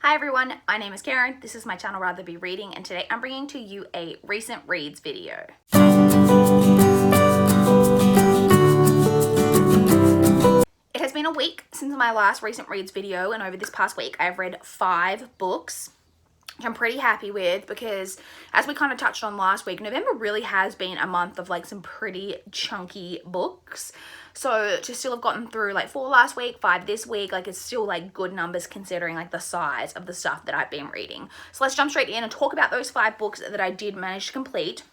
Hi everyone, my name is Karen, this is my channel RatherBeReading, and today I'm bringing to you a recent reads video. It has been a week since my last recent reads video, and over this past week I've read 5 books, which I'm pretty happy with because, as we kind of touched on last week, November really has been a month of like some pretty chunky books. So to still have gotten through like 4 last week, 5 this week, like it's still like good numbers considering like the size of the stuff that I've been reading. So let's jump straight in and talk about those 5 books that I did manage to complete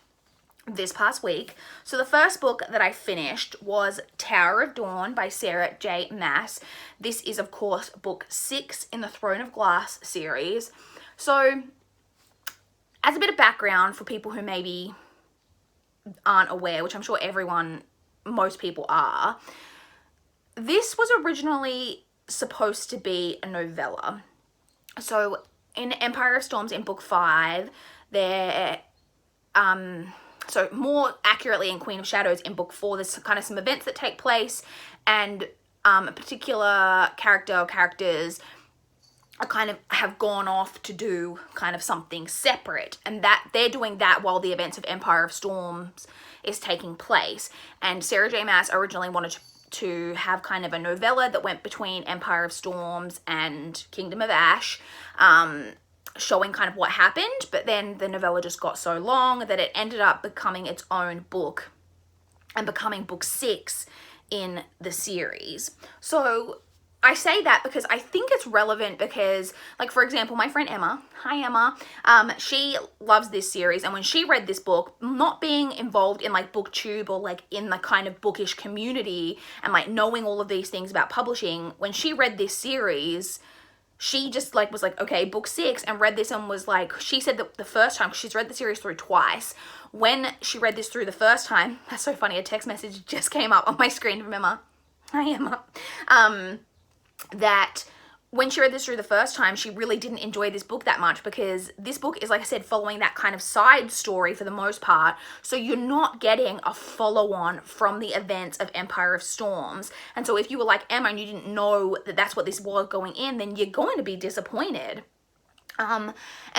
this past week. So the first book that I finished was Tower of Dawn by Sarah J. Maas. This is of course book 6 in the Throne of Glass series. So as a bit of background for people who maybe aren't aware, which I'm sure most people are, this was originally supposed to be a novella. So in Empire of Storms in book 5, so more accurately in Queen of Shadows in book 4, there's kind of some events that take place, and a particular character or characters are kind of have gone off to do kind of something separate, and that they're doing that while the events of Empire of Storms is taking place. And Sarah J. Maas originally wanted to have kind of a novella that went between Empire of Storms and Kingdom of Ash, showing kind of what happened, but then the novella just got so long that it ended up becoming its own book and becoming book 6 in the series. So I say that because I think it's relevant because, like, for example, my friend Emma, hi Emma, she loves this series, and when she read this book, not being involved in like booktube or like in the kind of bookish community and like knowing all of these things about publishing, when she read this series, she just like was like, okay, book 6, and read this and was like, she said that the first time, she's read the series through twice, when she read this through the first time, that's so funny, a text message just came up on my screen from Emma, hi Emma, that when she read this through the first time, she really didn't enjoy this book that much because this book is, like I said, following that kind of side story for the most part. So you're not getting a follow-on from the events of Empire of Storms. And so if you were like Emma and you didn't know that that's what this was going in, then you're going to be disappointed. And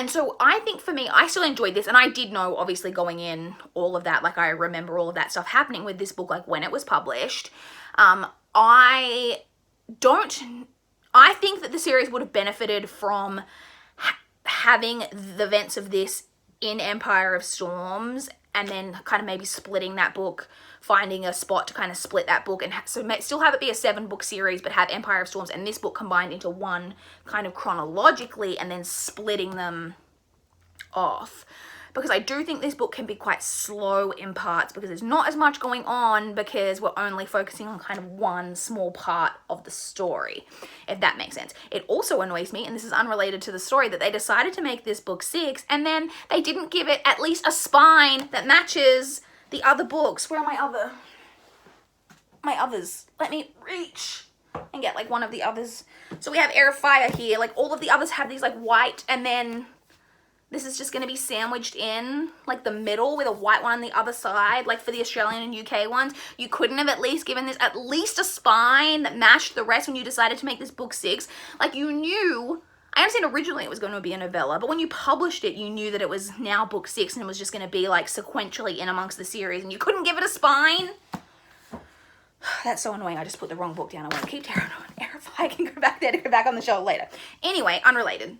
so I think for me, I still enjoyed this, and I did know obviously going in all of that, like I remember all of that stuff happening with this book, like when it was published. I think that the series would have benefited from having the events of this in Empire of Storms, and then kind of maybe splitting that book, finding a spot to kind of split that book, and so still have it be a 7-book series, but have Empire of Storms and this book combined into one kind of chronologically, and then splitting them off. Because I do think this book can be quite slow in parts because there's not as much going on because we're only focusing on kind of one small part of the story, if that makes sense. It also annoys me, and this is unrelated to the story, that they decided to make this book 6 and then they didn't give it at least a spine that matches the other books. Where are my others? Let me reach and get like one of the others. So we have Air of Fire here. Like all of the others have these like white, and then this is just going to be sandwiched in like the middle with a white one on the other side. Like for the Australian and UK ones, you couldn't have at least given this at least a spine that matched the rest when you decided to make this book 6. Like you knew, I understand originally it was going to be a novella, but when you published it, you knew that it was now book 6 and it was just going to be like sequentially in amongst the series, and you couldn't give it a spine. That's so annoying. I just put the wrong book down. I won't keep tearing on air if I can go back there to go back on the shelf later. Anyway, unrelated.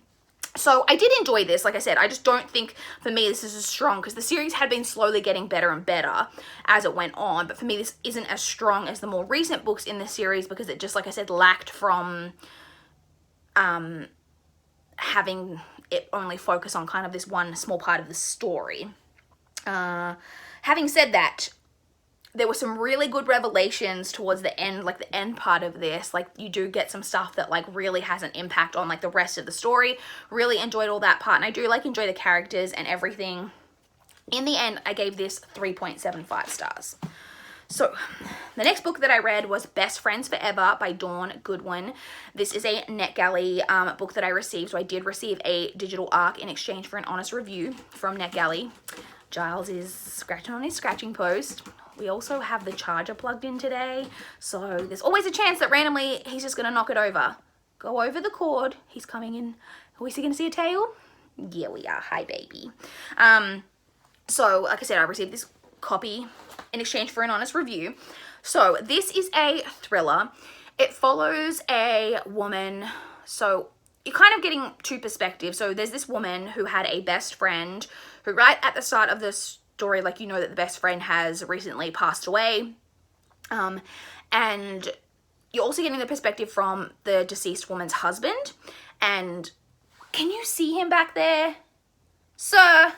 So I did enjoy this. Like I said, I just don't think for me this is as strong because the series had been slowly getting better and better as it went on. But for me, this isn't as strong as the more recent books in the series because it just, like I said, lacked from having it only focus on kind of this one small part of the story. Having said that, there were some really good revelations towards the end, like the end part of this. Like you do get some stuff that like really has an impact on like the rest of the story. Really enjoyed all that part, and I do like enjoy the characters and everything. In the end, I gave this 3.75 stars. So the next book that I read was Best Friends Forever by Dawn Goodwin. This is a NetGalley book that I received. So I did receive a digital ARC in exchange for an honest review from NetGalley. Giles is scratching on his scratching post. We also have the charger plugged in today, so there's always a chance that randomly he's just gonna knock it over. go over the cord. He's coming in. Are we going to see a tail? Yeah, we are. Hi, baby. So, like I said, I received this copy in exchange for an honest review. So, this is a thriller. It follows a woman. So, you're kind of getting two perspectives. So, there's this woman who had a best friend who, right at the start of the story, like, you know that the best friend has recently passed away. And you're also getting the perspective from the deceased woman's husband. And can you see him back there? Sir?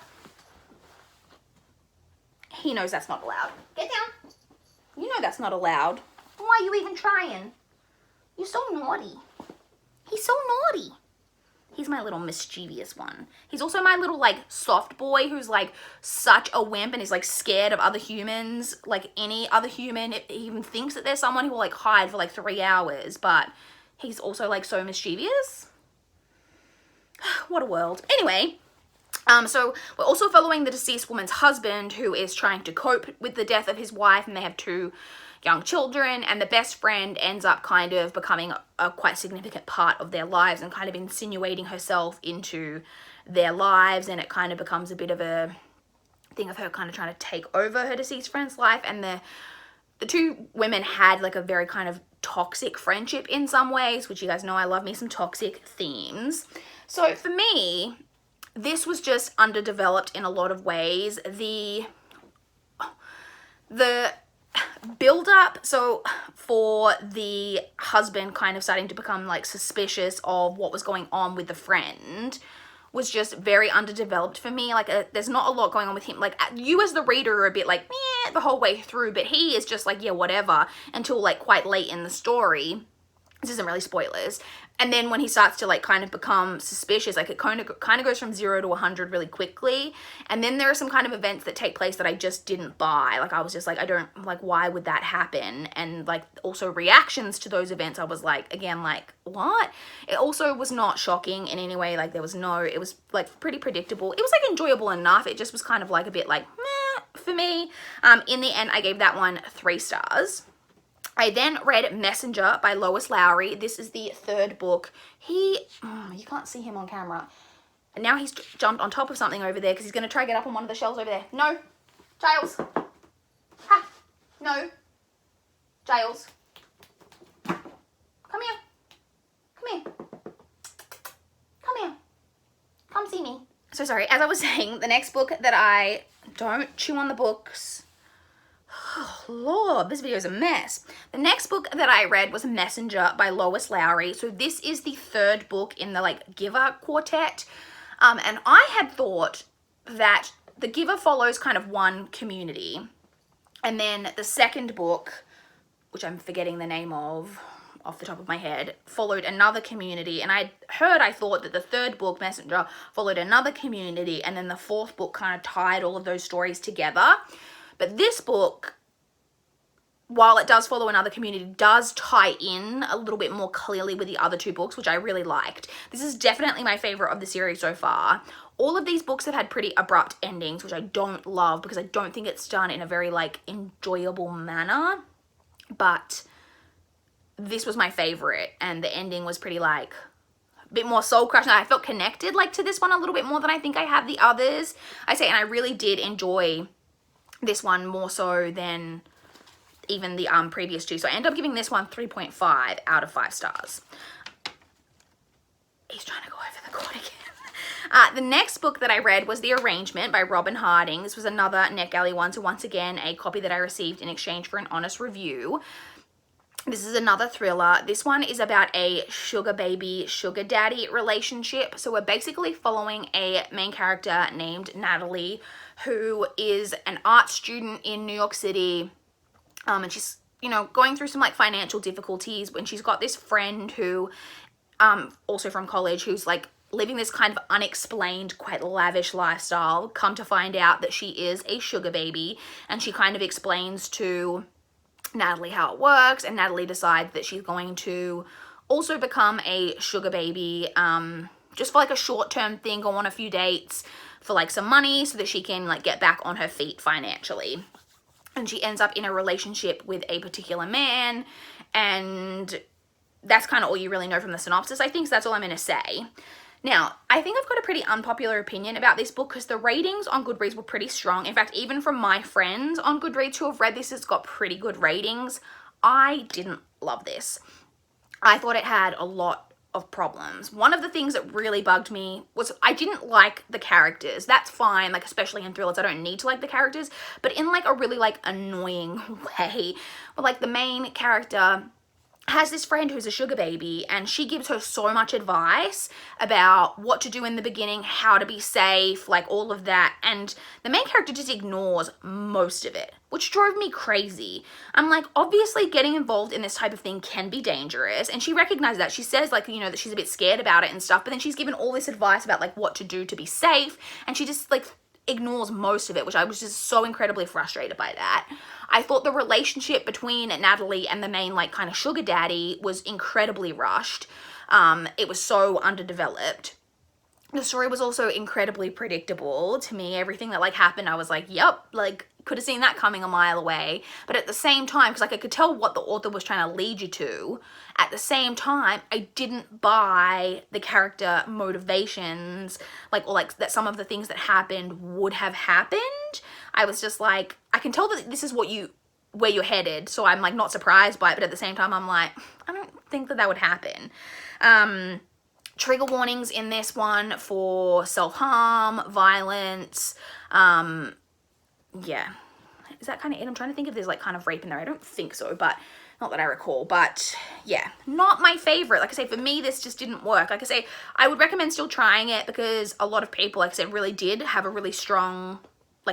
He knows that's not allowed. Get down. You know that's not allowed. Why are you even trying? You're so naughty. He's so naughty. He's my little mischievous one. He's also my little, like, soft boy who's, like, such a wimp and is, like, scared of other humans. Like, any other human. He even thinks that there's someone who will, like, hide for, like, 3 hours. But he's also, like, so mischievous. What a world. Anyway, so we're also following the deceased woman's husband who is trying to cope with the death of his wife, and they have 2 young children, and the best friend ends up kind of becoming a quite significant part of their lives and kind of insinuating herself into their lives, and it kind of becomes a bit of a thing of her kind of trying to take over her deceased friend's life. And the 2 women had like a very kind of toxic friendship in some ways, which you guys know I love me some toxic themes. So for me, this was just underdeveloped in a lot of ways. The build up, so for the husband kind of starting to become like suspicious of what was going on with the friend, was just very underdeveloped for me. Like there's not a lot going on with him. Like you as the reader are a bit like meh the whole way through, but he is just like yeah whatever until like quite late in the story. This isn't really spoilers. And then when he starts to like kind of become suspicious, like it kind of goes from 0 to 100 really quickly. And then there are some kind of events that take place that I just didn't buy. Like I was just like, I don't, like, why would that happen? And like also reactions to those events, I was like, again, like, what? It also was not shocking in any way. Like there was no, it was like pretty predictable. It was like enjoyable enough. It just was kind of like a bit like, meh for me. In the end, I gave that one 3 stars. I then read Messenger by Lois Lowry. This is the 3rd book. You can't see him on camera. And now he's jumped on top of something over there because he's going to try to get up on one of the shelves over there. No. Giles. Ha. No. Giles. Come here. Come here. Come here. Come see me. So sorry, as I was saying, the next book that I don't chew on the books. Oh, Lord, this video is a mess. The next book that I read was Messenger by Lois Lowry. So this is the 3rd book in the like Giver quartet. And I had thought that the Giver follows kind of one community. And then the 2nd book, which I'm forgetting the name of off the top of my head, followed another community. And I thought that the 3rd book, Messenger, followed another community. And then the 4th book kind of tied all of those stories together. But this book, while it does follow another community, does tie in a little bit more clearly with the other 2 books, which I really liked. This is definitely my favorite of the series so far. All of these books have had pretty abrupt endings, which I don't love because I don't think it's done in a very like enjoyable manner. But this was my favorite, and the ending was pretty like a bit more soul crushing. I felt connected like to this one a little bit more than I think I have the others. And I really did enjoy this one more so than even the previous 2. So I ended up giving this one 3.5 out of 5 stars. He's trying to go over the cord again. The next book that I read was The Arrangement by Robin Harding. This was another NetGalley one, so once again, a copy that I received in exchange for an honest review. This is another thriller. This one is about a sugar baby, sugar daddy relationship. So we're basically following a main character named Natalie, who is an art student in New York City. And she's, you know, going through some like financial difficulties when she's got this friend who, also from college, who's like living this kind of unexplained, quite lavish lifestyle. Come to find out that she is a sugar baby, and she kind of explains to Natalie how it works, and Natalie decides that she's going to also become a sugar baby, just for like a short-term thing, go on a few dates for like some money so that she can like get back on her feet financially. And she ends up in a relationship with a particular man, and that's kind of all you really know from the synopsis, I think, so that's all I'm going to say. Now, I think I've got a pretty unpopular opinion about this book because the ratings on Goodreads were pretty strong. In fact, even from my friends on Goodreads who have read this, it's got pretty good ratings. I didn't love this. I thought it had a lot of problems. One of the things that really bugged me was I didn't like the characters. That's fine, like especially in thrillers, I don't need to like the characters, but in like a really like annoying way. But like the main character has this friend who's a sugar baby, and she gives her so much advice about what to do in the beginning, how to be safe, like all of that, and the main character just ignores most of it, which drove me crazy. I'm like, obviously getting involved in this type of thing can be dangerous, and she recognizes that. She says, like, you know, that she's a bit scared about it and stuff, but then she's given all this advice about like what to do to be safe, and she just like ignores most of it, which I was just so incredibly frustrated by that. I thought the relationship between Natalie and the main like kind of sugar daddy was incredibly rushed. It was so underdeveloped. The story was also incredibly predictable to me. Everything that like happened, I was like, yep, like could have seen that coming a mile away. But at the same time, because like I could tell what the author was trying to lead you to, at the same time, I didn't buy the character motivations, like, or like that some of the things that happened would have happened. I was just like, I can tell that this is where you're headed, so I'm like not surprised by it, but at the same time I'm like, I don't think that would happen. Trigger warnings in this one for self-harm, violence, yeah. Is that kind of it? I'm trying to think if there's like kind of rape in there. I don't think so, but not that I recall. But yeah, not my favorite. Like I say, for me, this just didn't work. Like I say, I would recommend still trying it because a lot of people, like I said, really did have a really strong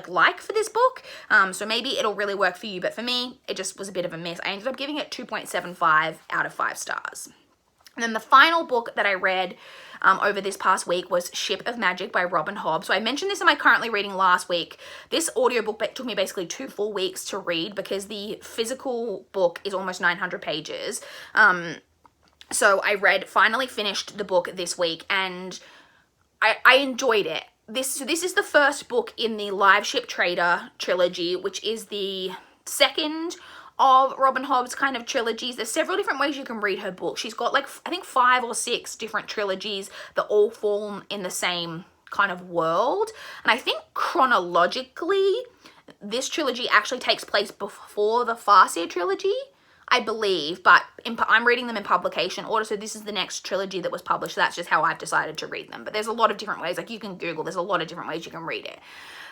like for this book. So maybe it'll really work for you. But for me, it just was a bit of a miss. I ended up giving it 2.75 out of 5 stars. And then the final book that I read over this past week was Ship of Magic by Robin Hobb. So I mentioned this in my currently reading last week. This audiobook took me basically 2 full weeks to read because the physical book is almost 900 pages. So I finally finished the book this week, and I enjoyed it. This is the first book in the Live Ship Trader trilogy, which is the second of Robin Hobb's kind of trilogies. There's several different ways you can read her book. She's got like, I think 5 or 6 different trilogies that all fall in the same kind of world. And I think chronologically, this trilogy actually takes place before the Farseer trilogy, I believe, but I'm reading them in publication order, so this is the next trilogy that was published. That's just how I've decided to read them. But there's a lot of different ways, like you can Google, there's a lot of different ways you can read it.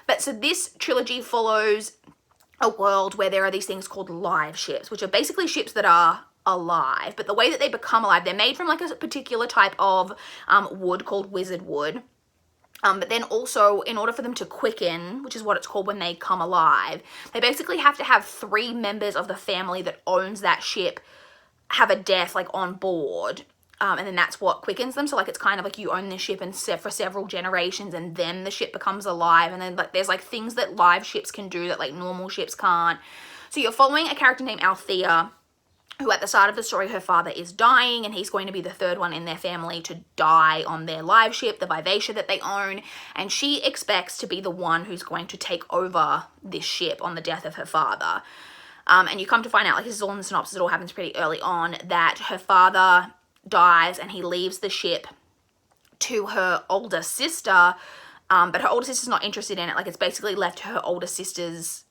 But so this trilogy follows a world where there are these things called live ships, which are basically ships that are alive. But the way that they become alive, they're made from like a particular type of wood called wizard wood. But then also, in order for them to quicken, which is what it's called when they come alive, they basically have to have 3 members of the family that owns that ship have a death like on board. And then that's what quickens them. So like it's kind of like you own this ship and for several generations, and then the ship becomes alive. And then like there's like things that live ships can do that like normal ships can't. So you're following a character named Althea, who at the start of the story, her father is dying, and he's going to be the 3rd one in their family to die on their live ship, the Vivacia that they own. And she expects to be the one who's going to take over this ship on the death of her father. And you come to find out, like this is all in the synopsis, it all happens pretty early on, that her father dies and he leaves the ship to her older sister, but her older sister's not interested in it. Like it's basically left to her older sister's,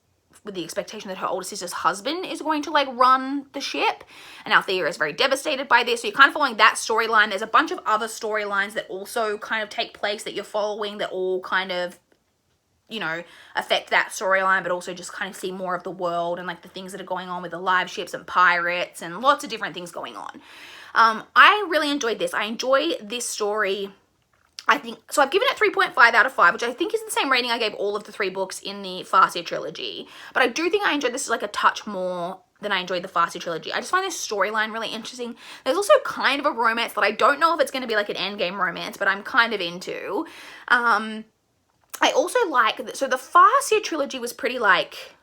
with the expectation that her older sister's husband is going to like run the ship, and Althea is very devastated by this. So you're kind of following that storyline. There's a bunch of other storylines that also kind of take place that you're following that all kind of, you know, affect that storyline, but also just kind of see more of the world and like the things that are going on with the live ships and pirates and lots of different things going on. I really enjoyed this. I enjoy this story. I think, so I've given it 3.5 out of 5, which I think is the same rating I gave all of the 3 books in the Farseer trilogy. But I do think I enjoyed this like a touch more than I enjoyed the Farseer trilogy. I just find this storyline really interesting. There's also kind of a romance that I don't know if it's going to be like an endgame romance, but I'm kind of into. I also like, so the Farseer trilogy was pretty like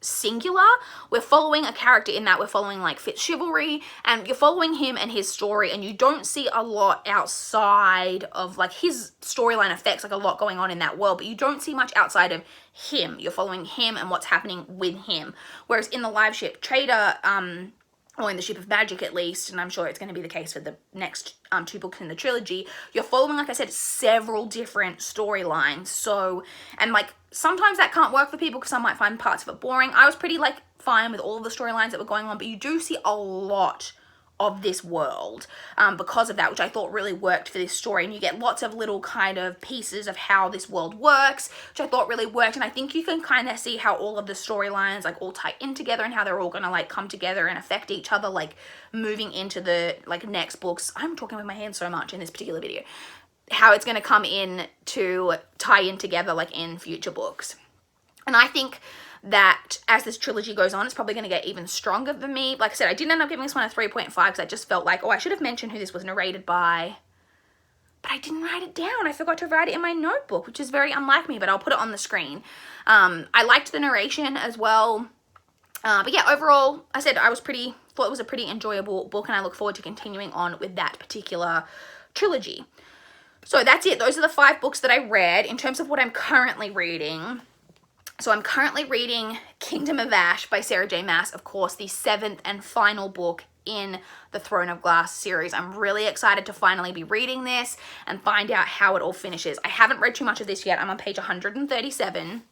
singular. We're following a character in that we're following like Fitzchivalry, and you're following him and his story, and you don't see a lot outside of like his storyline affects like a lot going on in that world, but you don't see much outside of him. You're following him and what's happening with him. Whereas in the Live Ship Trader or in the Ship of Magic at least, and I'm sure it's going to be the case for the next 2 books in the trilogy, you're following, like I said, several different storylines. So, and like, sometimes that can't work for people because some might find parts of it boring. I was pretty, like, fine with all of the storylines that were going on, but you do see a lot of this world because of that, which I thought really worked for this story. And you get lots of little kind of pieces of how this world works, which I thought really worked. And I think you can kind of see how all of the storylines like all tie in together and how they're all going to like come together and affect each other, like moving into the like next books. I'm talking with my hands so much in this particular video. How it's going to come in to tie in together like in future books. And I think that as this trilogy goes on, it's probably going to get even stronger for me. Like I said, I didn't end up giving this one a 3.5 because I just felt like, oh, I should have mentioned who this was narrated by. But I didn't write it down. I forgot to write it in my notebook, which is very unlike me, but I'll put it on the screen. I liked the narration as well. But yeah, overall, I said thought it was a pretty enjoyable book, and I look forward to continuing on with that particular trilogy. So that's it. Those are the 5 books that I read. In terms of what I'm currently reading, so I'm currently reading Kingdom of Ash by Sarah J. Maas, of course, the 7th and final book in the Throne of Glass series. I'm really excited to finally be reading this and find out how it all finishes. I haven't read too much of this yet. I'm on page 137,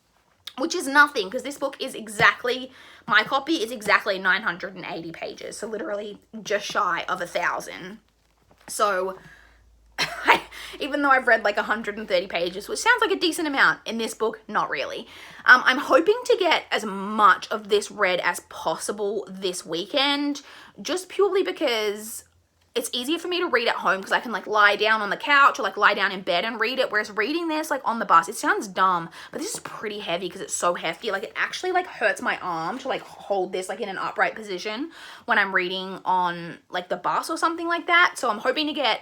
which is nothing because this book is exactly, my copy is exactly 980 pages, so literally just shy of 1,000. So even though I've read like 130 pages, which sounds like a decent amount, in this book, not really. I'm hoping to get as much of this read as possible this weekend, just purely because it's easier for me to read at home because I can like lie down on the couch or like lie down in bed and read it, whereas reading this like on the bus, it sounds dumb, but this is pretty heavy because it's so hefty. Like it actually like hurts my arm to like hold this like in an upright position when I'm reading on like the bus or something like that. So I'm hoping to get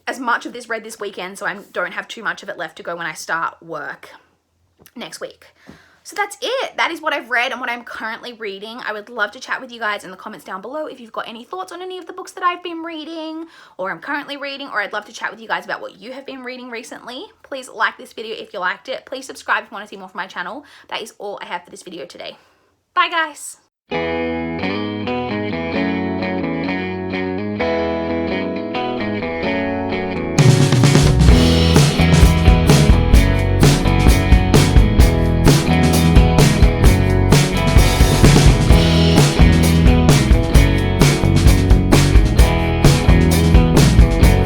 as much of this read this weekend so I don't have too much of it left to go when I start work next week. So that's it. That is what I've read and what I'm currently reading. I would love to chat with you guys in the comments down below if you've got any thoughts on any of the books that I've been reading or I'm currently reading, or I'd love to chat with you guys about what you have been reading recently. Please like this video if you liked it. Please subscribe if you want to see more from my channel. That is all I have for this video today. Bye guys.